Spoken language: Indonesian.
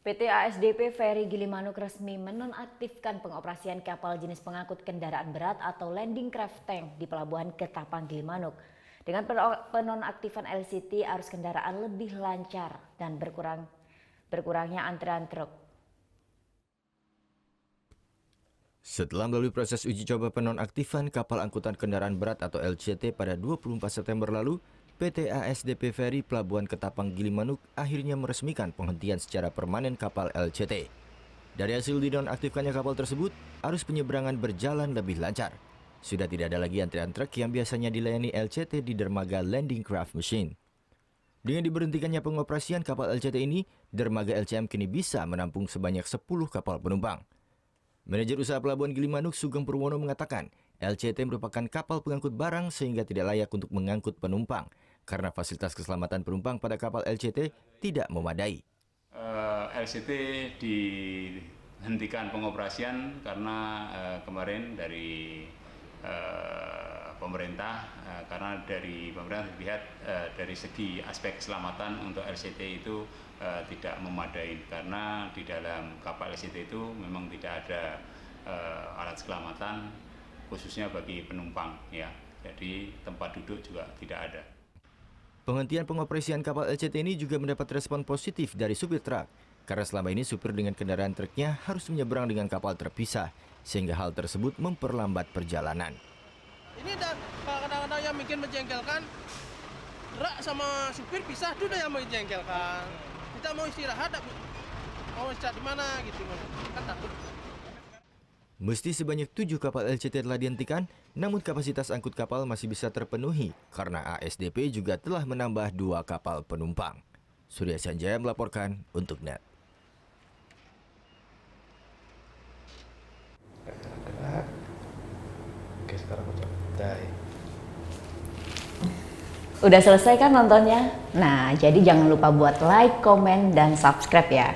PT ASDP Ferry Gilimanuk resmi menonaktifkan pengoperasian kapal jenis pengangkut kendaraan berat atau landing craft tank di Pelabuhan Ketapang Gilimanuk. Dengan penonaktifan LCT, arus kendaraan lebih lancar dan berkurangnya antrean truk. Setelah melalui proses uji coba penonaktifan kapal angkutan kendaraan berat atau LCT pada 24 September lalu, PT ASDP Ferry Pelabuhan Ketapang Gilimanuk akhirnya meresmikan penghentian secara permanen kapal LCT. Dari hasil dinonaktifkannya kapal tersebut, arus penyeberangan berjalan lebih lancar. Sudah tidak ada lagi antrean truk yang biasanya dilayani LCT di dermaga Landing Craft Machine. Dengan diberhentikannya pengoperasian kapal LCT ini, dermaga LCM kini bisa menampung sebanyak 10 kapal penumpang. Manajer Usaha Pelabuhan Gilimanuk Sugeng Purwono mengatakan, LCT merupakan kapal pengangkut barang sehingga tidak layak untuk mengangkut penumpang karena fasilitas keselamatan penumpang pada kapal LCT tidak memadai. LCT dihentikan pengoperasian karena kemarin dari pemerintah, karena dari pemerintah dilihat dari segi aspek keselamatan untuk LCT itu tidak memadai, karena di dalam kapal LCT itu memang tidak ada alat keselamatan khususnya bagi penumpang, ya. Jadi tempat duduk juga tidak ada. Penghentian pengoperasian kapal LCT ini juga mendapat respon positif dari supir truk, karena selama ini supir dengan kendaraan truknya harus menyeberang dengan kapal terpisah, sehingga hal tersebut memperlambat perjalanan. Ini kadang-kadang yang bikin menjengkelkan, truk sama supir pisah itu yang menjengkelkan. Kita mau istirahat di mana gitu, kan takut. Meski sebanyak 7 kapal LCT telah dihentikan, namun kapasitas angkut kapal masih bisa terpenuhi karena ASDP juga telah menambah 2 kapal penumpang. Surya Sanjaya melaporkan untuk NET. Oke, sekarang santai. Udah selesai kan nontonnya? Nah, jadi jangan lupa buat like, komen, dan subscribe ya.